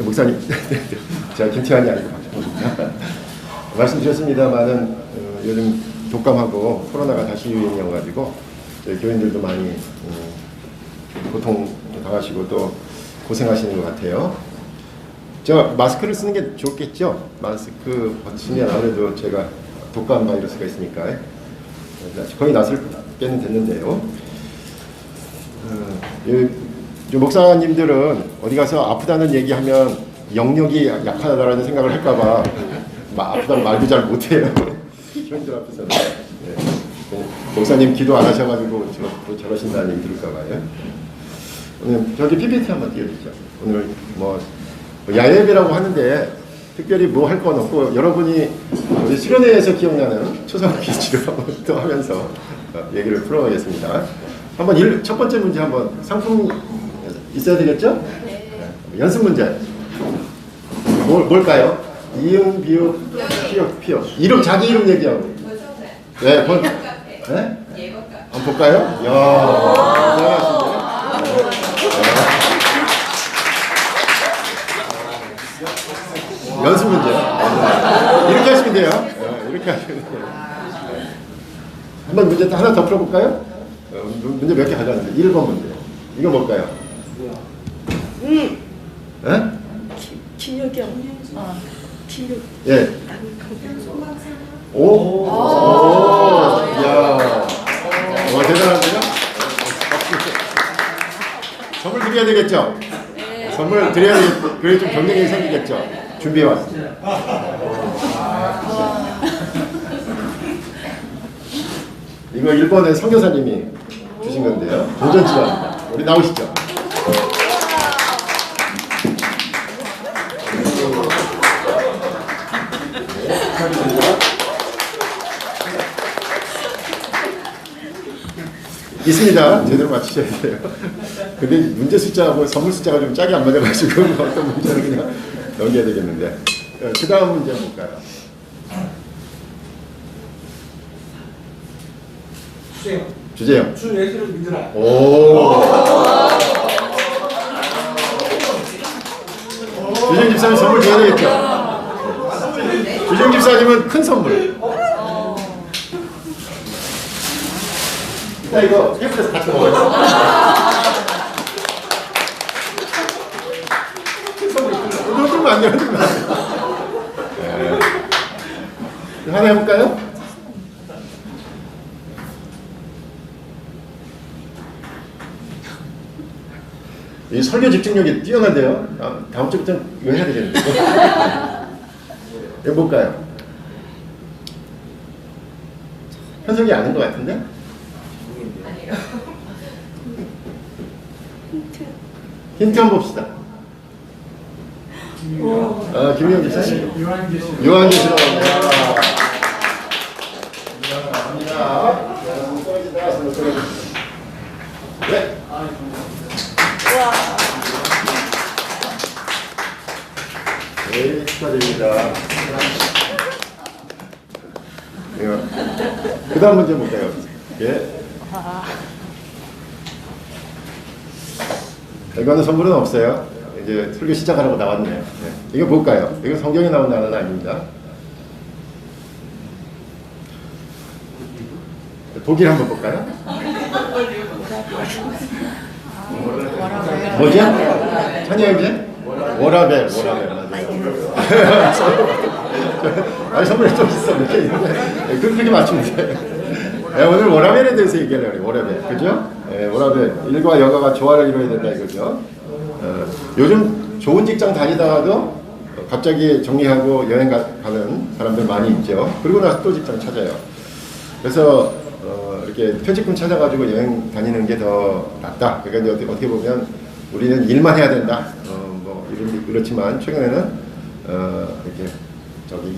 목사님, 제가 김태환이 아니고 박정호입니다. 말씀드렸습니다만은 요즘 독감하고 코로나가 다시 유행이어가지고 저희 교인들도 많이 고통 당하시고 또 고생하시는 것 같아요. 저 마스크를 쓰는 게 좋겠죠? 마스크 벗으면 아무래도 제가 독감 바이러스가 있으니까 거의 낫을 때는 됐는데요. 목사님들은 어디 가서 아프다는 얘기하면 영역이 약하다라는 생각을 할까봐 아프다는 말도 잘 못해요. 교인들 앞에서는. 목사님 기도 안 하셔가지고 저러신다는 얘기 들을까봐요. 오늘 저기 PPT 한번 띄워주죠. 오늘 뭐 야외배라고 하는데 특별히 뭐 할 건 없고 여러분이 우리 수련회에서 기억나는 초상기 치료 또 하면서 얘기를 풀어가겠습니다. 한번 첫 번째 문제 한번 상품 있어야 되겠죠? 네. 연습 문제. 뭘까요? 이응, 비읍, 피읍. 이름, 자기 이름 얘기하고. 네, 네? 한번 볼까요? 이야, 연습 문제. 이렇게 하시면 돼요. 이렇게 하시면 돼요. 한번 문제 하나 더 풀어볼까요? 문제 몇 개 가져왔는데 1번 문제. 이거 뭘까요? 기억이 없네. 기억. 예. 오. 이야. 와, 대단한데요? 선물 드려야 되겠죠? 선물 드려야 되겠죠? 그래 좀 경쟁이 생기겠죠? 준비해 왔습니다. 이거 일본의 선교사님이 주신 건데요. 도전 지원입니다. 우리 나오시죠. 있습니다. 제대로 맞추셔야 돼요. 근데 문제 숫자하고 선물 숫자가 좀 짝이 안 맞아가지고 어떤 문제는 그냥 넘겨야 되겠는데. 그 다음 문제 볼까요? 주제요. 주 예수를 믿으라. 오. 주정 집사님 선물 줘야 되겠죠? 주정 집사님은 큰 선물. 일단 이거 테이블에서 같이 먹어요. 큰 선물. 흔들면 안 돼요. 흔들면 안 돼요. 하나 해볼까요? 이 설교 집중력이 뛰어난데요. 다음 주부터 이거 해야 되겠는데. 이거 볼까요? 현석이 아닌 것 같은데? 아니요. 힌트 한번 봅시다. 김미영 집사님. 요한계시록. 네. 네, 축하드립니다. 그 다음 문제 볼까요? 예. 이거는 선물은 없어요. 이제 설교 시작하라고 나왔네요. 네. 이거 볼까요? 이거 성경에 나온 단어는 아닙니다. 독일 한번 볼까요? 뭐죠? 찬양이지? 워라벨 맞아요. 아니 선물이 좀 있어. 그렇게 맞추면 돼. 오늘 워라벨에 대해서 얘기하려고 그래요. 워라벨, 그죠? 워라벨, 일과 여가가 조화를 이루어야 된다 이거죠. 요즘 좋은 직장 다니다가도 갑자기 정리하고 여행 가는 사람들 많이 있죠. 그리고 나서 또 직장 찾아요. 그래서 이렇게 퇴직금 찾아가지고 여행 다니는 게 더 낫다. 그러니까 어떻게 보면 우리는 일만 해야 된다. 뭐 그렇지만 최근에는 이렇게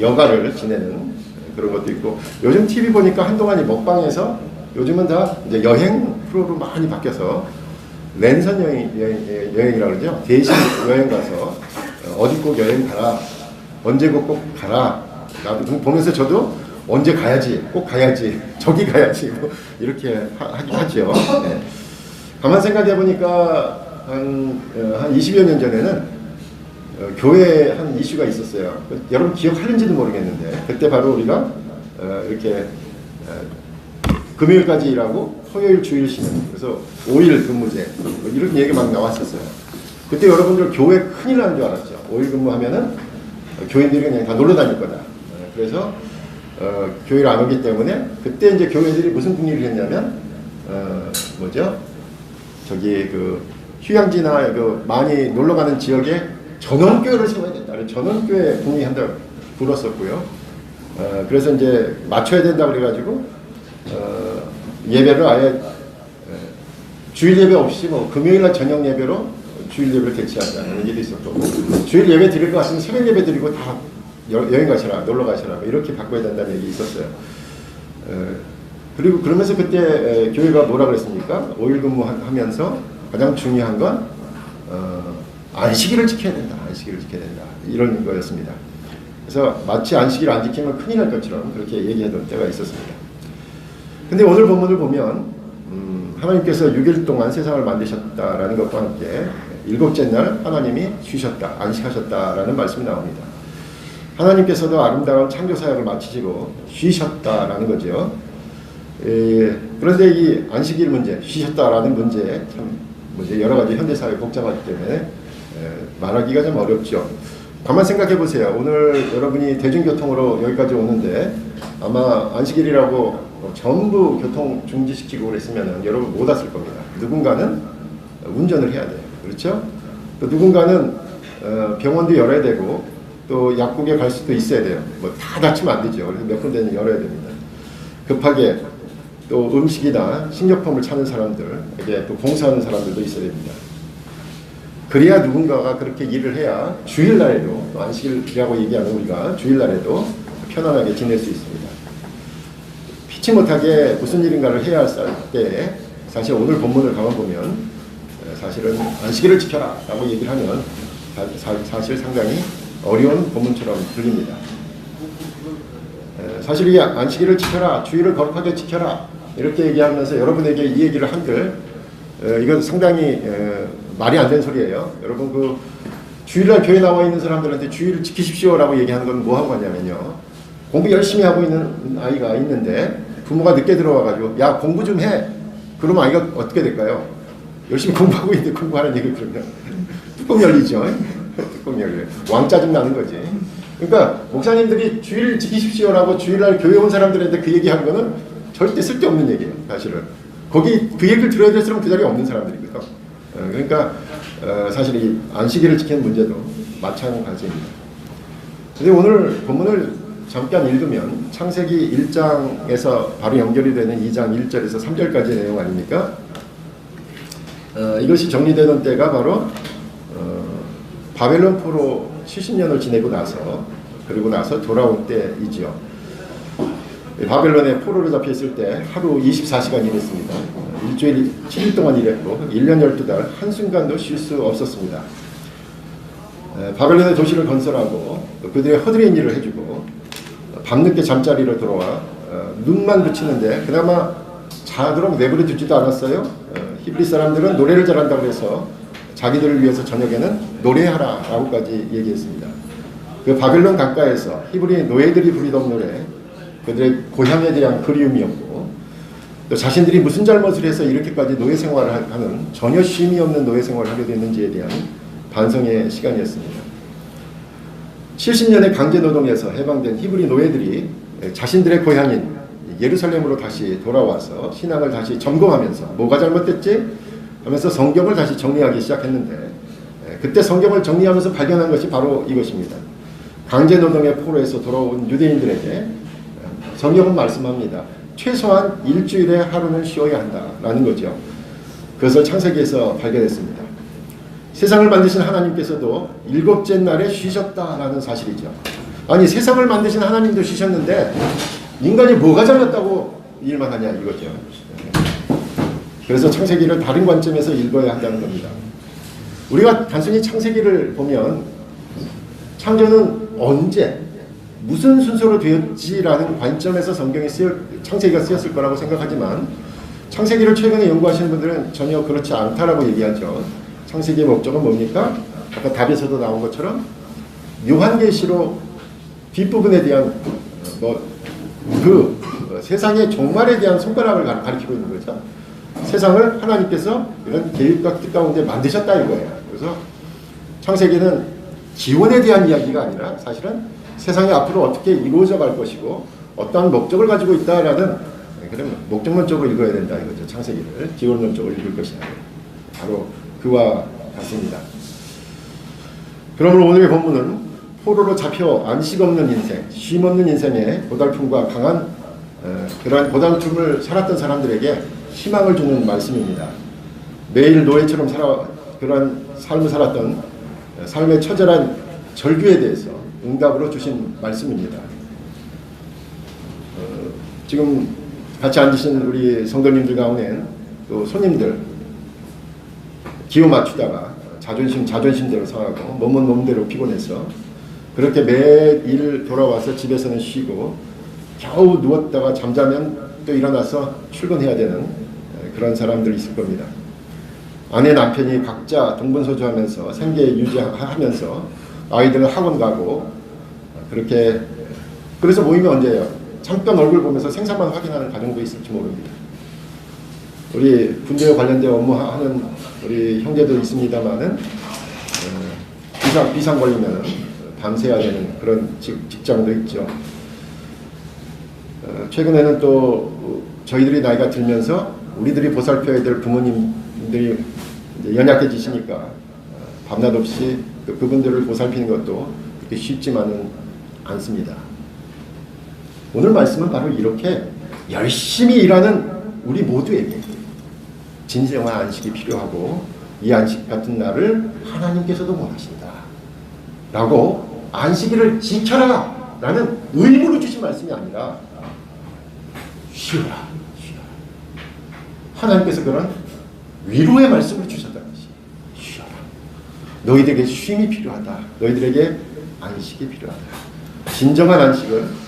여가를 지내는 그런 것도 있고, 요즘 TV 보니까 한동안 이 먹방에서 요즘은 다 이제 여행 프로로 많이 바뀌어서 랜선 여행이라고 그러죠. 대신 여행 가서 어디 꼭 여행 가라, 언제 꼭 가라. 나도 보면서 저도 언제 가야지, 꼭 가야지, 저기 가야지, 뭐 이렇게 하죠. 네. 가만 생각해 보니까 한 20여 년 전에는 교회에 한 이슈가 있었어요. 여러분 기억하는지도 모르겠는데 그때 바로 우리가 이렇게 금요일까지 일하고 토요일 주일 쉬는, 그래서 5일 근무제 뭐 이런 얘기 막 나왔었어요. 그때 여러분들 교회 큰일 나는 줄 알았죠. 5일 근무하면은 교인들이 그냥 다 놀러 다닐 거다. 그래서 교회를 안 오기 때문에 그때 이제 교회들이 무슨 궁리를 했냐면 뭐죠? 저기 그 휴양지나 그 많이 놀러 가는 지역에 전원교회를 세워야 된다는 전원교회 궁리한다고 불었었고요. 그래서 이제 맞춰야 된다 그래가지고 예배를 아예 주일 예배 없이 뭐 금요일날 저녁 예배로 주일 예배를 대체하자는 얘기도 있었고, 주일 예배 드릴 것 같으면 새벽 예배 드리고 다 여행 가시라, 놀러 가시라 이렇게 바꿔야 된다는 얘기 있었어요. 그리고 그러면서 그때 교회가 뭐라 그랬습니까? 5일 근무하면서 가장 중요한 건 안식일을 지켜야 된다. 안식일을 지켜야 된다. 이런 거였습니다. 그래서 마치 안식일을 안 지키면 큰일 날 것처럼 그렇게 얘기하던 때가 있었습니다. 근데 오늘 본문을 보면 하나님께서 6일 동안 세상을 만드셨다라는 것과 함께 일곱째 날 하나님이 쉬셨다, 안식하셨다라는 말씀이 나옵니다. 하나님께서도 아름다운 창조 사역을 마치시고 쉬셨다라는 거죠. 그런데 이 안식일 문제, 쉬셨다라는 문제 참 여러 가지 현대 사회 복잡하기 때문에 말하기가 좀 어렵죠. 가만 생각해 보세요. 오늘 여러분이 대중교통으로 여기까지 오는데 아마 안식일이라고 전부 교통 중지시키고 그랬으면 여러분 못 왔을 겁니다. 누군가는 운전을 해야 돼요. 그렇죠? 또 누군가는 병원도 열어야 되고 또 약국에 갈 수도 있어야 돼요. 뭐 다 닫히면 안 되죠. 그래서 몇 군데는 열어야 됩니다. 급하게 또 음식이나 식료품을 찾는 사람들에게 또 봉사하는 사람들도 있어야 됩니다. 그래야 누군가가 그렇게 일을 해야 주일날에도, 안식일이라고 얘기하는 우리가 주일날에도 편안하게 지낼 수 있습니다. 피치 못하게 무슨 일인가를 해야 할 때 사실 오늘 본문을 가만 보면 사실은 안식일을 지켜라 라고 얘기를 하면 사실 상당히 어려운 본문처럼 들립니다. 사실 이 안식일을 지켜라, 주일을 거룩하게 지켜라 이렇게 얘기하면서 여러분에게 이 얘기를 한들 이건 상당히 말이 안 되는 소리예요. 여러분 그 주일날 교회 나와 있는 사람들한테 주일을 지키십시오라고 얘기하는 건 뭐 하고 가냐면요, 공부 열심히 하고 있는 아이가 있는데 부모가 늦게 들어와가지고 야 공부 좀 해. 그러면 아이가 어떻게 될까요? 열심히 공부하고 있는데 공부하는 얘기를 들으면 뚜껑 열리죠. 뚜껑 열려요. 왕짜증 나는 거지. 그러니까 목사님들이 주일 지키십시오라고 주일날 교회 온 사람들한테 그 얘기하는 거는 절대 쓸데없는 얘기예요. 사실은 거기 그 얘기를 들어야 될 사람은 그 자리에 없는 사람들이거든. 그러니까 사실 이 안식일을 지키는 문제도 마찬가지입니다. 근데 오늘 본문을 잠깐 읽으면 창세기 1장에서 바로 연결이 되는 2장 1절에서 3절까지의 내용 아닙니까? 이것이 정리되던 때가 바로 바벨론 포로 70년을 지내고 나서, 그리고 나서 돌아올 때이지요. 바벨론에 포로로 잡혀있을 때 하루 24시간 일했습니다. 일주일 7일 동안 일했고 1년 12달 한순간도 쉴 수 없었습니다. 바벨론의 도시를 건설하고 그들의 허드렛 일을 해주고 밤늦게 잠자리로 들어와 눈만 붙이는데 그나마 자도록 내버려 두지도 않았어요. 히브리 사람들은 노래를 잘한다고 해서 자기들을 위해서 저녁에는 노래하라 라고까지 얘기했습니다. 그 바벨론 강가에서 히브리 노예들이 부리던 노래, 그들의 고향에 대한 그리움이었고, 또 자신들이 무슨 잘못을 해서 이렇게까지 노예 생활을 하는, 전혀 쉼이 없는 노예 생활을 하게 됐는지에 대한 반성의 시간이었습니다. 70년의 강제노동에서 해방된 히브리 노예들이 자신들의 고향인 예루살렘으로 다시 돌아와서 신앙을 다시 점검하면서 뭐가 잘못됐지? 하면서 성경을 다시 정리하기 시작했는데, 그때 성경을 정리하면서 발견한 것이 바로 이것입니다. 강제노동의 포로에서 돌아온 유대인들에게 성경은 말씀합니다. 최소한 일주일에 하루는 쉬어야 한다라는 거죠. 그것을 창세기에서 발견했습니다. 세상을 만드신 하나님께서도 일곱째 날에 쉬셨다라는 사실이죠. 아니 세상을 만드신 하나님도 쉬셨는데 인간이 뭐가 잘났다고 일만 하냐 이거죠. 그래서 창세기를 다른 관점에서 읽어야 한다는 겁니다. 우리가 단순히 창세기를 보면 창조는 언제 무슨 순서로 되었지라는 관점에서 창세기가 쓰였을 거라고 생각하지만 창세기를 최근에 연구하시는 분들은 전혀 그렇지 않다라고 얘기하죠. 창세기의 목적은 뭡니까? 아까 답에서도 나온 것처럼 요한계시록 뒷부분에 대한 세상의 종말에 대한 손가락을 가리키고 있는 거죠. 세상을 하나님께서 이런 계획과 뜻 가운데 만드셨다 이거예요. 그래서 창세기는 기원에 대한 이야기가 아니라 사실은 세상이 앞으로 어떻게 이루어져 갈 것이고 어떠한 목적을 가지고 있다라는 그런 목적론적으로 읽어야 된다 이거죠. 창세기를 기원론적으로 읽을 것이 아니라 바로 그와 같습니다. 그러므로 오늘의 본문은 포로로 잡혀 안식 없는 인생, 쉼 없는 인생의 고달픔과 강한 그러한 고달픔을 살았던 사람들에게 희망을 주는 말씀입니다. 매일 노예처럼 그러한 삶을 살았던 삶의 처절한 절규에 대해서 응답으로 주신 말씀입니다. 지금 같이 앉으신 우리 성도님들 가운데 또 손님들 기호 맞추다가 자존심대로 상하고 몸은 몸대로 피곤해서 그렇게 매일 돌아와서 집에서는 쉬고 겨우 누웠다가 잠자면 또 일어나서 출근해야 되는 그런 사람들이 있을 겁니다. 아내 남편이 각자 동분서주하면서 생계 유지하면서 아이들은 학원 가고 그렇게 그래서 모임이 언제예요? 잠깐 얼굴 보면서 생사만 확인하는 가정도 있을지 모릅니다. 우리 군대와 관련된 업무하는 우리 형제도 있습니다만은 비상 걸리면 밤새야 되는 그런 직장도 있죠. 최근에는 또 저희들이 나이가 들면서 우리들이 보살펴야 될 부모님들이 이제 연약해지시니까 밤낮 없이 그분들을 보살피는 것도 그렇게 쉽지만은 않습니다. 오늘 말씀은 바로 이렇게 열심히 일하는 우리 모두에게 진정한 안식이 필요하고 이 안식 같은 날을 하나님께서도 원하신다 라고 안식일을 지켜라 라는 의무로 주신 말씀이 아니라 쉬어라. 하나님께서 그런 위로의 말씀을 주셨다는 것이 쉬어라. 너희들에게 쉼이 필요하다. 너희들에게 안식이 필요하다. 진정한 안식은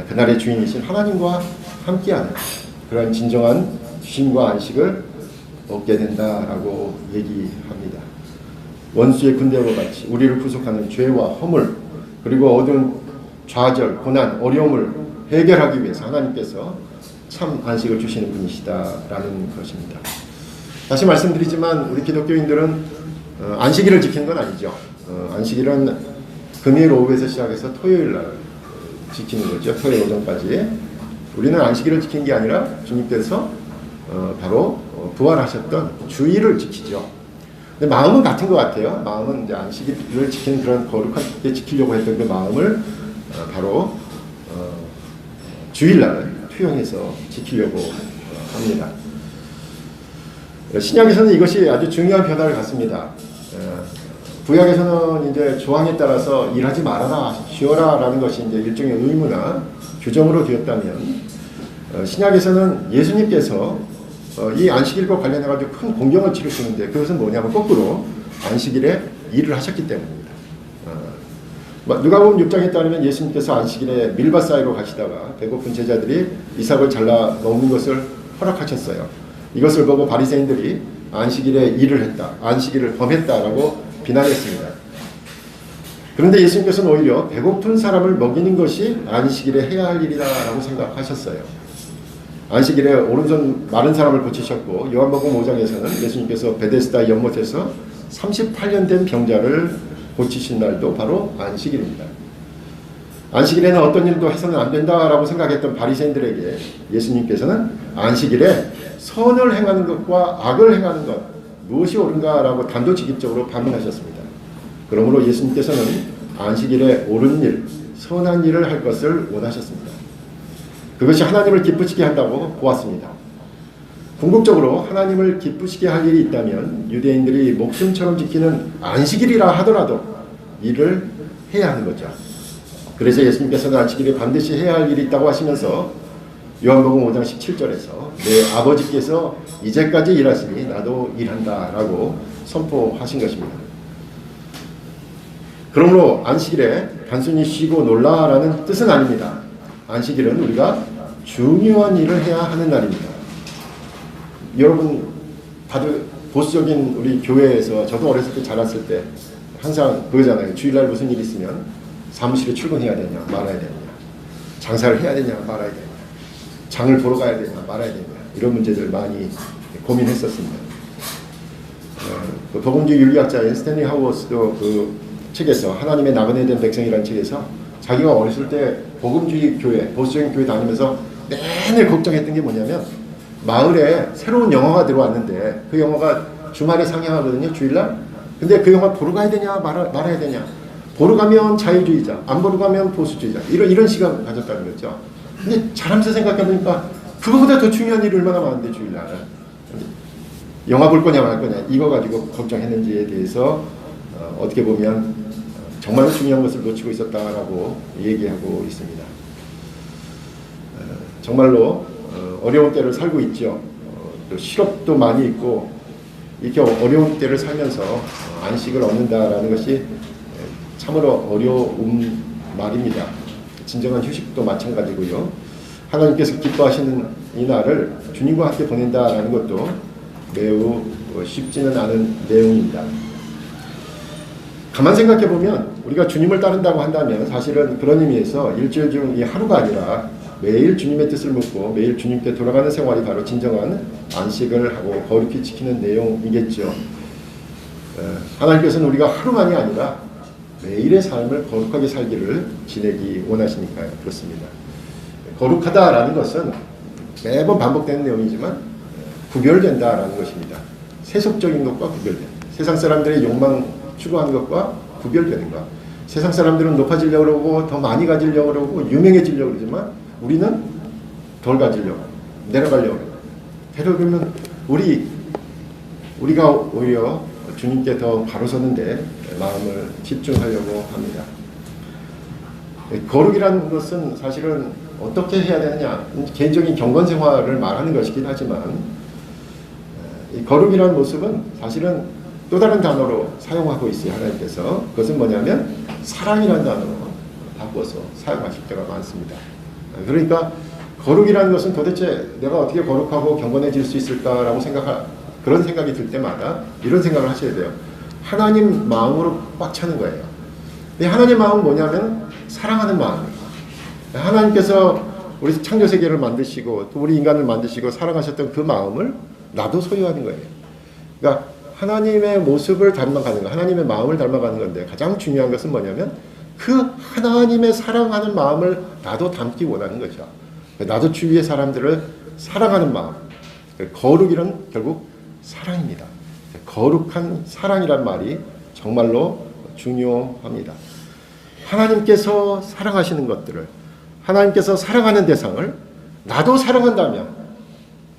그날의 주인이신 하나님과 함께하는 그런 진정한 쉼과 안식을 얻게 된다라고 얘기합니다. 원수의 군대와 같이 우리를 구속하는 죄와 허물 그리고 어두운 좌절, 고난, 어려움을 해결하기 위해서 하나님께서 참 안식을 주시는 분이시다라는 것입니다. 다시 말씀드리지만 우리 기독교인들은 안식일을 지키는 건 아니죠. 안식일은 금요일 오후에서 시작해서 토요일 날 지키는 거죠. 토요일 오전까지. 우리는 안식일을 지키는 게 아니라 주님께서 바로 부활하셨던 주일을 지키죠. 근데 마음은 같은 것 같아요. 마음은 이제 안식일을 지키는 그런 거룩하게 지키려고 했던 그 마음을 바로 주일날 투영해서 지키려고 합니다. 신약에서는 이것이 아주 중요한 변화를 갖습니다. 구약에서는 이제 조항에 따라서 일하지 말아라, 쉬어라라는 것이 이제 일종의 의무나 규정으로 되었다면, 신약에서는 예수님께서 이 안식일과 관련해 가지고 큰 공경을 치르시는데 그것은 뭐냐면 거꾸로 안식일에 일을 하셨기 때문입니다. 누가복음 6장에 따르면 예수님께서 안식일에 밀밭 사이로 가시다가 배고픈 제자들이 이삭을 잘라 먹는 것을 허락하셨어요. 이것을 보고 바리새인들이 안식일에 일을 했다, 안식일을 범했다라고 비난했습니다. 그런데 예수님께서는 오히려 배고픈 사람을 먹이는 것이 안식일에 해야 할 일이다라고 생각하셨어요. 안식일에 오른손 마른 사람을 고치셨고, 요한복음 5장에서는 예수님께서 베데스다 연못에서 38년 된 병자를 고치신 날도 바로 안식일입니다. 안식일에는 어떤 일도 해서는 안 된다라고 생각했던 바리새인들에게 예수님께서는 안식일에 선을 행하는 것과 악을 행하는 것 무엇이 옳은가라고 단도직입적으로 반문하셨습니다. 그러므로 예수님께서는 안식일에 옳은 일, 선한 일을 할 것을 원하셨습니다. 그것이 하나님을 기쁘시게 한다고 보았습니다. 궁극적으로 하나님을 기쁘시게 할 일이 있다면 유대인들이 목숨처럼 지키는 안식일이라 하더라도 일을 해야 하는 거죠. 그래서 예수님께서는 안식일에 반드시 해야 할 일이 있다고 하시면서 요한복음 5장 17절에서 내 아버지께서 이제까지 일하시니 나도 일한다 라고 선포하신 것입니다. 그러므로 안식일에 단순히 쉬고 놀라라는 뜻은 아닙니다. 안식일은 우리가 중요한 일을 해야 하는 날입니다. 여러분 다들 보수적인 우리 교회에서 저도 어렸을 때 자랐을 때 항상 그거잖아요. 주일날 무슨 일 있으면 사무실에 출근해야 되냐 말아야 되냐, 장사를 해야 되냐 말아야 되냐, 장을 보러 가야 되냐 말아야 되냐, 이런 문제들 많이 고민했었습니다. 그 복음주의 윤리학자인 스탠리 하우어스도 그 책에서 하나님의 나그네 된 백성이라는 책에서 자기가 어렸을 때 복음주의 교회, 보수적인 교회 다니면서 내내 걱정했던 게 뭐냐면, 마을에 새로운 영화가 들어왔는데 그 영화가 주말에 상영하거든요, 주일날. 근데 그 영화 보러 가야 되냐 말아야 되냐, 보러 가면 자유주의자, 안 보러 가면 보수주의자, 이런 시각을 가졌다는 거죠. 근데 잘하면서 생각해보니까 그거보다 더 중요한 일이 얼마나 많은데, 주일날 영화 볼 거냐 말 거냐 이거 가지고 걱정했는지에 대해서 어떻게 보면 정말로 중요한 것을 놓치고 있었다라고 얘기하고 있습니다. 정말로 어려운 때를 살고 있죠. 또 실업도 많이 있고, 이렇게 어려운 때를 살면서 안식을 얻는다라는 것이 참으로 어려운 말입니다. 진정한 휴식도 마찬가지고요. 하나님께서 기뻐하시는 이 날을 주님과 함께 보낸다라는 것도 매우 쉽지는 않은 내용입니다. 가만 생각해 보면 우리가 주님을 따른다고 한다면 사실은 그런 의미에서 일주일 중 이 하루가 아니라 매일 주님의 뜻을 묻고 매일 주님께 돌아가는 생활이 바로 진정한 안식을 하고 거룩히 지키는 내용이겠죠. 하나님께서는 우리가 하루만이 아니라 매일의 삶을 거룩하게 살기를 지내기 원하시니까요. 그렇습니다. 거룩하다라는 것은 매번 반복되는 내용이지만 구별된다라는 것입니다. 세속적인 것과 구별된다. 세상 사람들의 욕망 추구하는 것과 구별되는 것. 세상 사람들은 높아지려고 그러고 더 많이 가지려고 그러고 유명해지려고 그러지만 우리는 덜 가지려고, 내려가려고 그래요. 되도록이면 우리가 오히려 주님께 더 바로 서는데 마음을 집중하려고 합니다. 거룩이라는 것은 사실은 어떻게 해야 되느냐, 개인적인 경건 생활을 말하는 것이긴 하지만, 이 거룩이라는 모습은 사실은 또 다른 단어로 사용하고 있어요. 하나님께서. 그것은 뭐냐면 사랑이라는 단어로 바꿔서 사용하실 때가 많습니다. 그러니까 거룩이라는 것은 도대체 내가 어떻게 거룩하고 경건해질 수 있을까라고 그런 생각이 들 때마다 이런 생각을 하셔야 돼요. 하나님 마음으로 꽉 차는 거예요. 근데 하나님 마음은 뭐냐면 사랑하는 마음이에요. 하나님께서 우리 창조 세계를 만드시고 또 우리 인간을 만드시고 사랑하셨던 그 마음을 나도 소유하는 거예요. 그러니까 하나님의 모습을 닮아가는 거, 하나님의 마음을 닮아가는 건데, 가장 중요한 것은 뭐냐면 그 하나님의 사랑하는 마음을 나도 담기 원하는 거죠. 나도 주위의 사람들을 사랑하는 마음. 거룩이란 결국 사랑입니다. 거룩한 사랑이란 말이 정말로 중요합니다. 하나님께서 사랑하시는 것들을, 하나님께서 사랑하는 대상을 나도 사랑한다면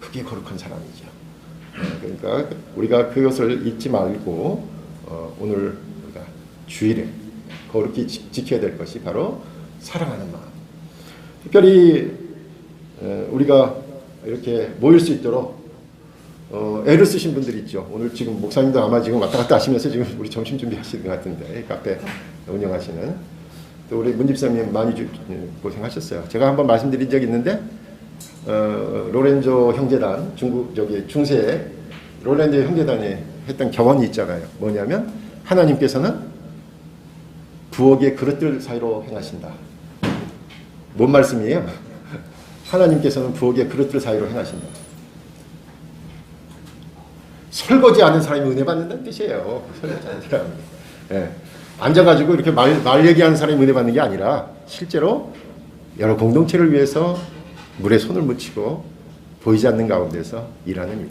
그게 거룩한 사랑이죠. 그러니까 우리가 그것을 잊지 말고 오늘 우리가 주일에 거룩히 지켜야 될 것이 바로 사랑하는 마음. 특별히 우리가 이렇게 모일 수 있도록 애를 쓰신 분들이 있죠. 오늘 지금 목사님도 아마 지금 왔다 갔다 하시면서 지금 우리 점심 준비하시는 것 같은데, 카페 운영하시는 또 우리 문 집사님 많이 고생하셨어요. 제가 한번 말씀드린 적이 있는데, 로렌조 형제단, 중세에 로렌조 형제단이 했던 격언이 있잖아요. 뭐냐면 하나님께서는 부엌의 그릇들 사이로 행하신다. 뭔 말씀이에요? 하나님께서는 부엌의 그릇들 사이로 행하신다. 설거지 하는 사람이 은혜 받는다는 뜻이에요. 설거지 하는 사람이. 예. 앉아가지고 이렇게 말 얘기하는 사람이 은혜 받는 게 아니라 실제로 여러 공동체를 위해서 물에 손을 묻히고 보이지 않는 가운데서 일하는 일.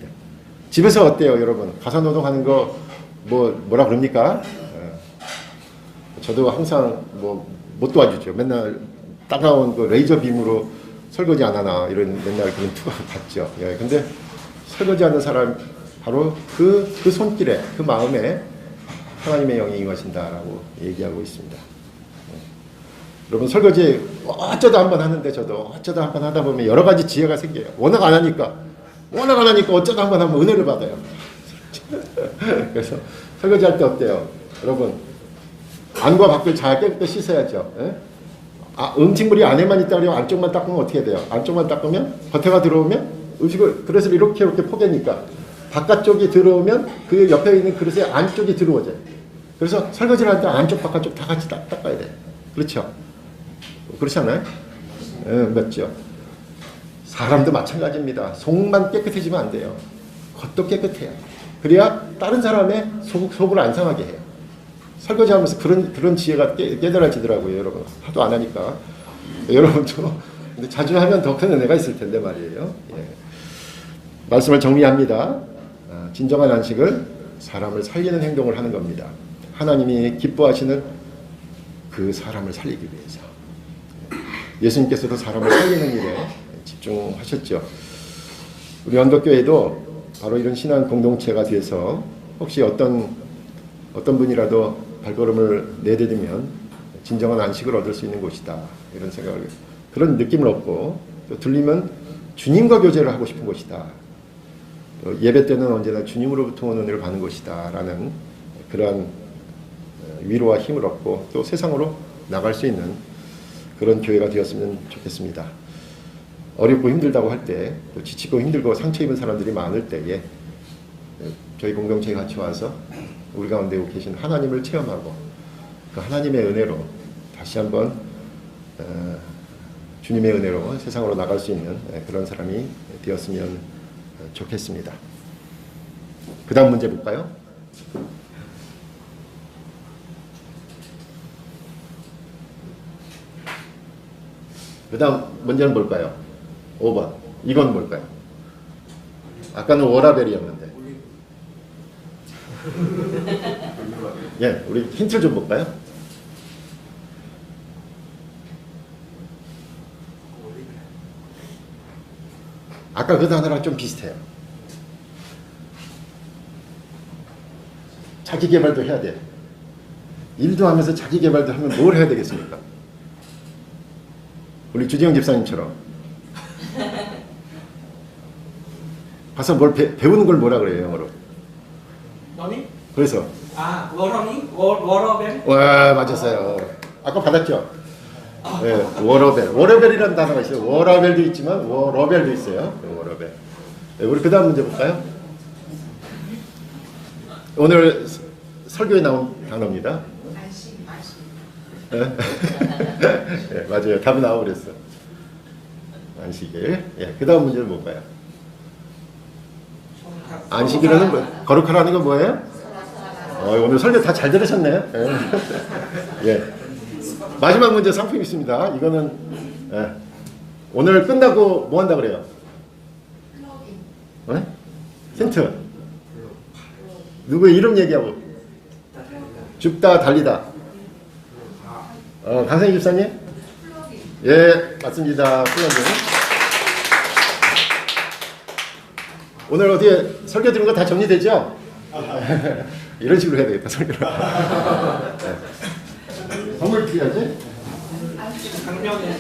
집에서 어때요, 여러분? 가사노동하는 거 뭐라 그럽니까? 저도 항상 못 도와주죠. 맨날 따가운 그 레이저 빔으로 설거지 안 하나 이런 맨날 그런 투가 받죠. 예, 근데 설거지하는 사람 바로 그 손길에, 그 마음에 하나님의 영이 임하신다라고 얘기하고 있습니다. 여러분, 설거지 어쩌다 한번 하는데 저도 어쩌다 한번 하다 보면 여러 가지 지혜가 생겨요. 워낙 안 하니까 어쩌다 한번 하면 은혜를 받아요. 그래서 설거지 할 때 어때요? 여러분, 안과 밖을 잘 깨끗이 씻어야죠. 예? 음식물이 안에만 있다 그러면 안쪽만 닦으면 어떻게 돼요? 안쪽만 닦으면 겉에가 들어오면 음식을 그릇을 이렇게 포개니까 바깥쪽이 들어오면 그 옆에 있는 그릇에 안쪽이 들어오죠. 그래서 설거지를 할 때 안쪽 바깥쪽 다 같이 닦아야 돼. 그렇죠? 그렇지 않아요? 맞죠? 사람도 마찬가지입니다. 속만 깨끗해지면 안 돼요. 겉도 깨끗해요. 그래야 다른 사람의 속을 안 상하게 해요. 설거지하면서 그런 지혜가 깨달아지더라고요, 여러분. 하도 안 하니까. 여러분도 근데 자주 하면 더 큰 은혜가 있을 텐데 말이에요. 예. 말씀을 정리합니다. 진정한 안식은 사람을 살리는 행동을 하는 겁니다. 하나님이 기뻐하시는 그 사람을 살리기 위해서. 예수님께서도 사람을 살리는 일에 집중하셨죠. 우리 언덕교회도 바로 이런 신앙 공동체가 돼서 혹시 어떤 분이라도 발걸음을 내디디면 진정한 안식을 얻을 수 있는 곳이다. 이런 생각을, 그런 느낌을 얻고 또 들리면 주님과 교제를 하고 싶은 곳이다. 또 예배 때는 언제나 주님으로부터 오는 은혜를 받는 곳이다. 라는 그러한 위로와 힘을 얻고 또 세상으로 나갈 수 있는 그런 교회가 되었으면 좋겠습니다. 어렵고 힘들다고 할 때, 또 지치고 힘들고 상처 입은 사람들이 많을 때에 저희 공동체에 같이 와서 우리 가운데 계신 하나님을 체험하고 그 하나님의 은혜로 다시 한번 주님의 은혜로 세상으로 나갈 수 있는 그런 사람이 되었으면 좋겠습니다. 그 다음 문제 볼까요? 그 다음 문제는 뭘까요? 5번. 이건 뭘까요? 아까는 워라벨이었는데. 예, 우리 힌트를 좀 볼까요? 아까 그 단어랑 좀 비슷해요. 자기 개발도 해야 돼. 일도 하면서 자기 개발도 하면 뭘 해야 되겠습니까? 우리 주지영 집사님처럼 가서 뭘 배우는 걸 뭐라 그래요, 영어로? 너니? 그래서 워러니? 워러벨? 와, 맞았어요. 아까 받았죠? 네, 워러벨. 워러벨이라는 단어가 있어요. 워라벨도 있지만 워러벨도 있어요. 워러벨. 네, 우리 그 다음 문제 볼까요? 오늘 설교에 나온 단어입니다. 네, 맞아요. 답이 나오고 그랬어. 안식일. 예, 그 다음 문제는 뭘까요? 안식일에는 거룩하라는 건 뭐예요? 오늘 설교 다 잘 들으셨네요. 예. 마지막 문제 상품 있습니다. 이거는 오늘 끝나고 뭐 한다 그래요? 힌트. 누구의 이름 얘기하고? 줍다 달리다. 강생희 집사님? 예, 맞습니다. 플러깅. 오늘 어떻게 설교 들은 거 다 정리되죠? 이런 식으로 해야 되겠다, 설교를. 선물 어떻게 하지? 강명에 네.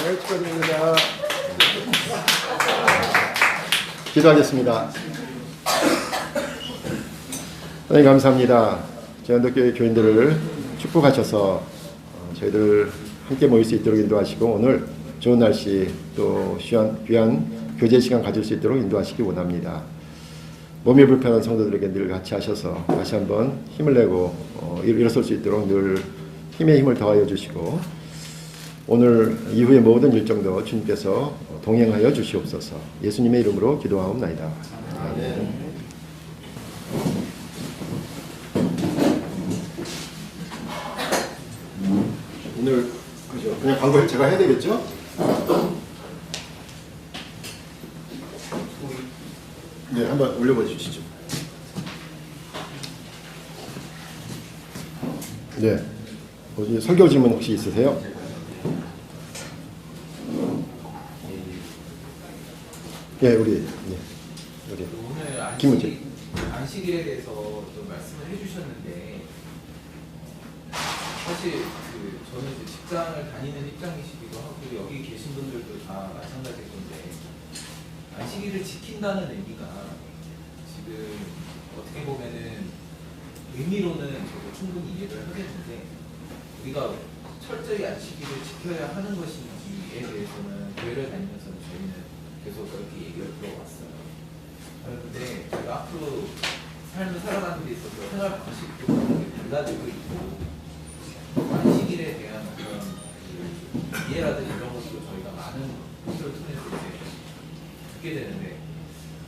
네, 축하드립니다. 기도하겠습니다. 하나님 감사합니다. 저희 언덕교회 교인들을 축복하셔서 저희들 함께 모일 수 있도록 인도하시고 오늘 좋은 날씨 또 귀한 교제 시간 가질 수 있도록 인도하시기 원합니다. 몸이 불편한 성도들에게 늘 같이 하셔서 다시 한번 힘을 내고 일어설 수 있도록 늘 힘에 힘을 더하여 주시고 오늘 이후의 모든 일정도 주님께서 동행하여 주시옵소서. 예수님의 이름으로 기도하옵나이다. 아멘. 오늘 그죠? 그냥 광고 제가 해야 되겠죠? 네, 한번 올려봐 주시죠. 네, 어디 설교 질문 혹시 있으세요? 예, 우리 오늘 김은재. 안식일에 대해서 좀 말씀을 해주셨는데 사실 저는 이제 직장을 다니는 입장이시기도 하고 여기 계신 분들도 다 마찬가지일 건데 안식일을 지킨다는 의미가 지금 어떻게 보면은 의미로는 저도 충분히 이해를 하겠는데 우리가 철저히 안식일을 지켜야 하는 것인가 대해서는 교회를 다니면서는 저희는 계속 그렇게 얘기를 들어왔어요. 그런데 저희가 앞으로 삶을 살아가는 데 있어서 생활 방식도 달라지고 있고 안식일에 대한 어떤 그 이해라든지 이런 것들도 저희가 많은 것들을 통해서 이제 듣게 되는데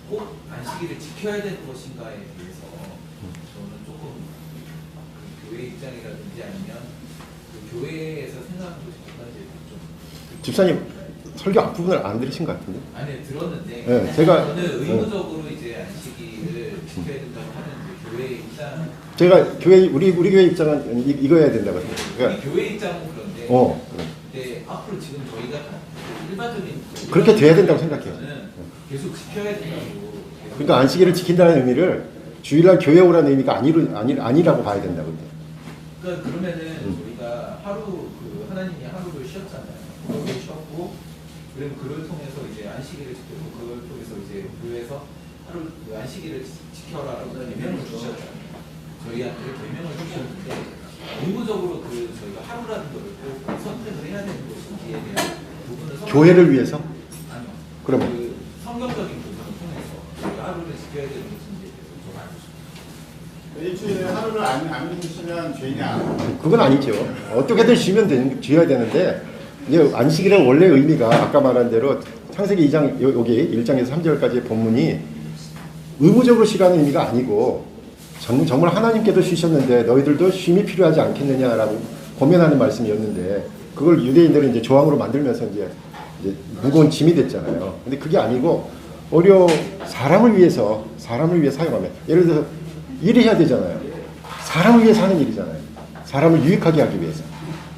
꼭 안식일을 지켜야 되는 것인가에 대해서 저는 조금 그 교회 입장이라든지 아니면 그 교회에서 생각하는 것이 어떤지 좀 집사님 설교 앞부분을 안 들으신 것 같은데? 아니 들었는데 네, 제가 저는 의무적으로 이제 안식일을 지켜야 된다고 하는 이제 교회 입장 제가 교회 우리 교회 입장은 이거여야 된다고 생각해요. 우리 그러니까 교회 입장은 그런데 네. 근데 앞으로 지금 저희가 일반적인 그렇게 돼야 된다고 생각해요. 계속 지켜야 된다고 그러니까 안식일을 지킨다는 의미를 주일날 교회 오라는 의미가 아니라고 봐야 된다고. 그러니까 그러면은 저희가 하루 그 하나님이 하루를 쉬었잖아요. 하루를 쉬었고 그리고 그를 통해서 이제 안식일을 지키고 그걸 통해서 이제 교회에서 하루 그 안식일을 지켜라라고 계명을 주셨잖아요. 저희한테 계명을 주셨는데 의무적으로 그 저희가 하루라는 거를 꼭 선택을 해야 되는 것인지에 대한 부분을 교회를 위해서? 아니요. 그러면? 그 성경적인 부분을 통해서 저희가 하루를 지켜야 되는 것인지에 대해서 좀 알고 싶어요. 일주일에 하루를 안 쉬면 죄냐? 그건 아니죠. 어떻게든 쉬어야 되는데 이제 안식일의 원래 의미가 아까 말한 대로 창세기 2장 여기 1장에서 3절까지의 본문이 의무적으로 쉬라는 의미가 아니고 정말 하나님께도 쉬셨는데 너희들도 쉼이 필요하지 않겠느냐라고 고면하는 말씀이었는데 그걸 유대인들은 이제 조항으로 만들면서 이제 무거운 짐이 됐잖아요. 근데 그게 아니고 오히려 사람을 위해서 사용하면 예를 들어서 일을 해야 되잖아요. 사람을 위해서 하는 일이잖아요. 사람을 유익하게 하기 위해서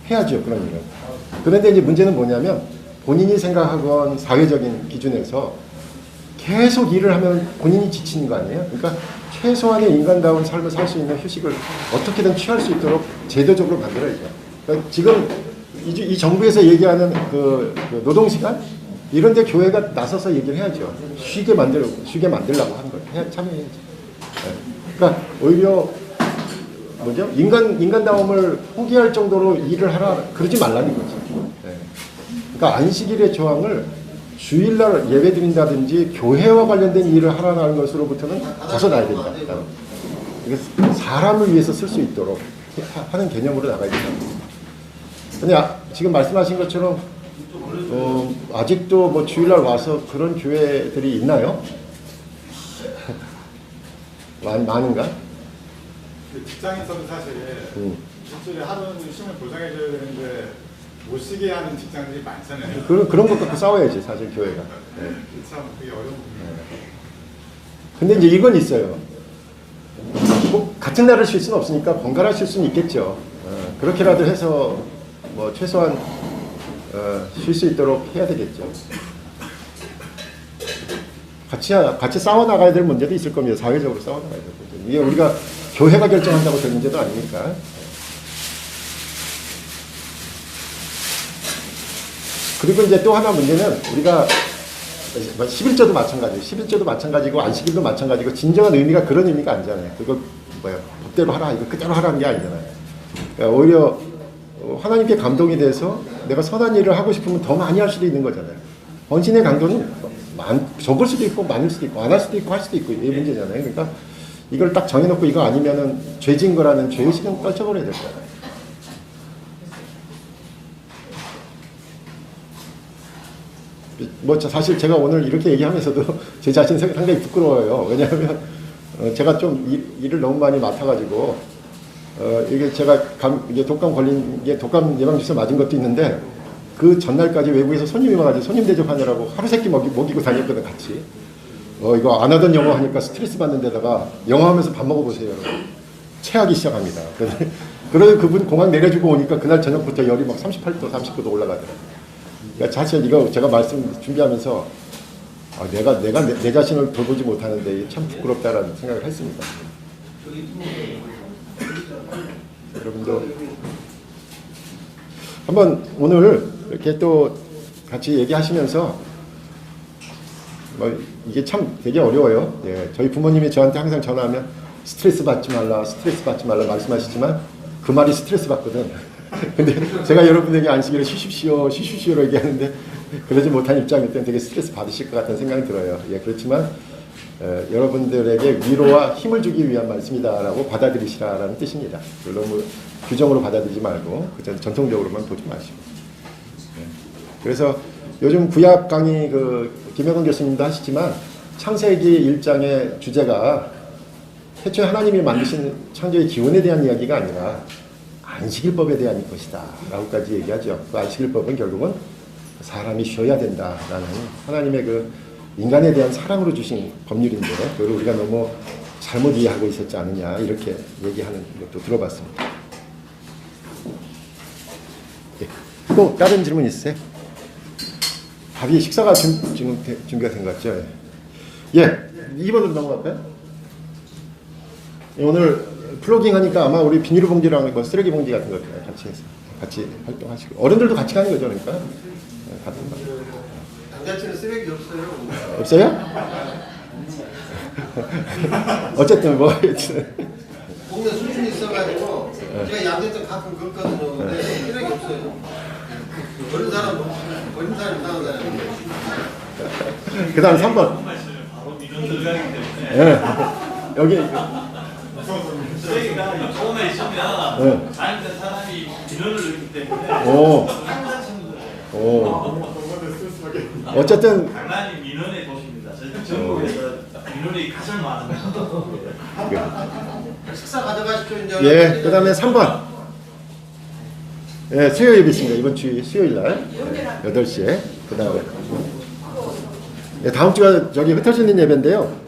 해야죠. 그런 일은. 그런데 이제 문제는 뭐냐면 본인이 생각하건 사회적인 기준에서 계속 일을 하면 본인이 지치는 거 아니에요? 그러니까 최소한의 인간다운 삶을 살 수 있는 휴식을 어떻게든 취할 수 있도록 제도적으로 만들어야죠. 그러니까 지금 이 정부에서 얘기하는 그 노동시간 이런 데 교회가 나서서 얘기를 해야죠. 쉬게 만들려고 하는 거예요. 참여해야죠. 네. 그러니까 오히려 뭐죠? 인간다움을 포기할 정도로 일을 하라 그러지 말라는 거죠. 네. 그러니까 안식일의 조항을 주일날 예배 드린다든지 교회와 관련된 일을 하라는 것으로부터는 벗어나야 된다. 이게 사람을 위해서 쓸 수 있도록 하는 개념으로 나가야 된다. 근데 지금 말씀하신 것처럼 아직도 뭐 주일날 와서 그런 교회들이 있나요? 많은가? 그 직장에서도 사실 일주일에 하루는 쉼을 보장해줘야 되는데 못 쉬게 하는 직장들이 많잖아요. 그런 것 갖고 싸워야지 사실 교회가. 네. 참 그게 어려운 부분이에요. 근데 이제 이건 있어요. 뭐 같은 날을 쉴 수는 없으니까 번갈아 쉴 수는 있겠죠. 그렇게라도 해서 뭐 최소한 쉴 수 있도록 해야 되겠죠. 같이 싸워 나가야 될 문제도 있을 겁니다. 사회적으로 싸워 나가야 될 문제. 이게 우리가 교회가 결정한다고 될 문제도 아니니까. 그리고 이제 또 하나 문제는 우리가 11조도 마찬가지고 11조도 마찬가지고 안식일도 마찬가지고 진정한 의미가 그런 의미가 아니잖아요. 그거 법대로 하라 이거 그대로 하라는 게 아니잖아요. 그러니까 오히려 하나님께 감동이 돼서 내가 선한 일을 하고 싶으면 더 많이 할 수도 있는 거잖아요. 헌신의 강도는 적을 수도 있고 많을 수도 있고 안 할 수도 있고 할 수도 있고 이 문제잖아요. 그러니까 이걸 딱 정해놓고 이거 아니면은 죄진 거라는 죄의식은 떨쳐버려야 될 거예요. 뭐 사실 제가 오늘 이렇게 얘기하면서도 제 자신 상당히 부끄러워요. 왜냐하면 제가 좀 일을 너무 많이 맡아가지고 이게 제가 이게 독감 걸린 게 독감 예방주사 맞은 것도 있는데 그 전날까지 외국에서 손님이 와가지고 손님 대접하느라고 하루 세끼 먹이고 다녔거든 같이. 이거 안 하던 영어 하니까 스트레스 받는 데다가 영어 하면서 밥 먹어보세요. 체하기 시작합니다. 그래서 그분 공항 내려주고 오니까 그날 저녁부터 열이 막 38도, 39도 올라가더라고요. 그러니까 사실 이거 제가 말씀 준비하면서 내가 내 자신을 돌보지 못하는데 참 부끄럽다라는 생각을 했습니다. 여러분도 한번 오늘 이렇게 또 같이 얘기하시면서 뭐 이게 참 되게 어려워요. 예, 저희 부모님이 저한테 항상 전화하면 스트레스 받지 말라 말씀하시지만 그 말이 스트레스 받거든. 근데 제가 여러분에게 안식일을 쉬십시오로 얘기하는데 그러지 못한 입장일 때는 되게 스트레스 받으실 것 같다는 생각이 들어요. 예, 그렇지만 여러분들에게 위로와 힘을 주기 위한 말씀이다라고 받아들이시라라는 뜻입니다. 너무 규정으로 받아들이지 말고 그저 전통적으로만 보지 마시고. 예. 그래서 요즘 구약 강의 김영건 교수님도 하시지만 창세기 1장의 주제가 태초에 하나님이 만드신 창조의 기원에 대한 이야기가 아니라 안식일법에 대한 것이다 라고까지 얘기하죠. 그 안식일법은 결국은 사람이 쉬어야 된다라는 하나님의 인간에 대한 사랑으로 주신 법률인데 그걸 우리가 너무 잘못 이해하고 있었지 않느냐 이렇게 얘기하는 것도 들어봤습니다. 예. 또 다른 질문 있으세요? 밥이 식사가 지금 준비가 된 것 같죠? 예. 2번으로 넘어갈까요? 예, 오늘 플로깅 하니까 아마 우리 비닐 봉지랑 쓰레기 봉지 같은 거 같이 해서 같이 활동하시고 어른들도 같이 가는 거죠, 그러니까 같은 거. 당자치는 쓰레기 없어요. 없어요? 어쨌든 뭐 동네 수준이 있어가지고 제가 양재점 가끔 긁거든요. 근데 쓰레기 없어요. 버린 사람 이상한 사람. 그 다음 3번. 예. 여기 저희가 처음에 있으면 네. 자연된 사람이 민원을 넣기 때문에 오. 항상 힘들어요. 오. 어쨌든 강남이 민원의 도시입니다. 전국에서 민원이 가장 많은 식사 가져가십시오. 이제. 예. 그 다음에 3번. 예, 수요일 예배입니다. 이번 주 수요일 날 8시에. 그 다음에 예, 다음 주가 저기 흩어지는 예배인데요.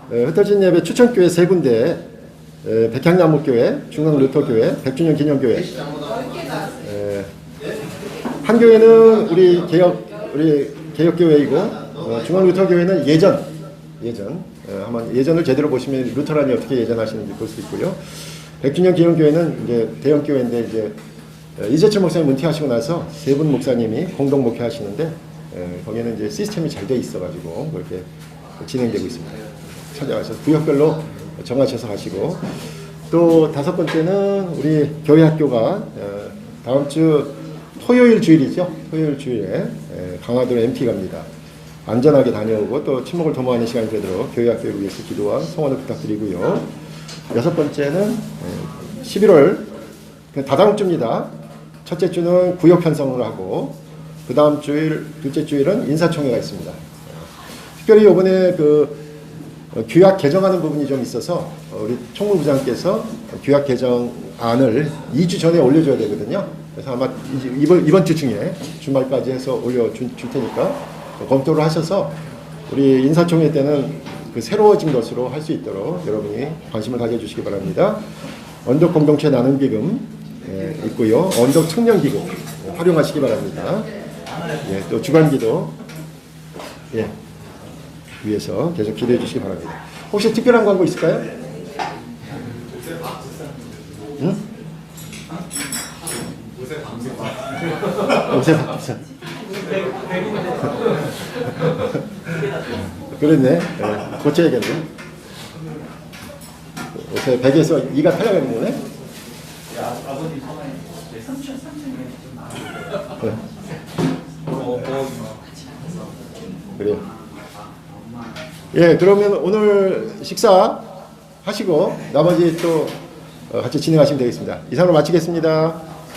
흩어지는 예배 추천교회 3군데 백향나무교회, 중앙루터교회, 백주년 기념교회. 한 교회는 우리 개혁교회이고 중앙루터교회는 예전 한번 예전을 제대로 보시면 루터란이 어떻게 예전하시는지 볼 수 있고요. 백주년 기념교회는 이제 대형교회인데 이제 이재철 목사님 은퇴하시고 나서 3분 목사님이 공동 목회하시는데 거기는 이제 시스템이 잘 돼 있어가지고 그렇게 진행되고 있습니다. 찾아가셔서 구역별로 정하셔서 가시고 또 5번째는 우리 교회 학교가 다음 주 토요일 주일이죠. 토요일 주일에 강화도로 MT 갑니다. 안전하게 다녀오고 또 친목을 도모하는 시간이 되도록 교회 학교를 위해서 기도와 성원을 부탁드리고요. 6번째는 11월 다다음 주입니다. 첫째 주는 구역 편성을 하고 그 다음 주일, 둘째 주일은 인사총회가 있습니다. 특별히 이번에 규약 개정하는 부분이 좀 있어서 우리 총무부장께서 규약 개정안을 2주 전에 올려줘야 되거든요. 그래서 아마 이번 주 중에 주말까지 해서 올려줄 테니까 검토를 하셔서 우리 인사총회 때는 새로워진 것으로 할 수 있도록 여러분이 관심을 가져주시기 바랍니다. 언덕 공동체 나눔기금 있고요. 언덕 청년기금 활용하시기 바랍니다. 예, 또 주간기도 위해서 계속 기도해 주시기 바랍니다. 혹시 특별한 광고 있을까요? 응? 요새 밥상. 그랬네. 고쳐야겠네. 요새 베개에서 이가 탈려가는 거네. 아버님 성함이 그래요. 예, 그러면 오늘 식사 하시고 나머지 또 같이 진행하시면 되겠습니다. 이상으로 마치겠습니다.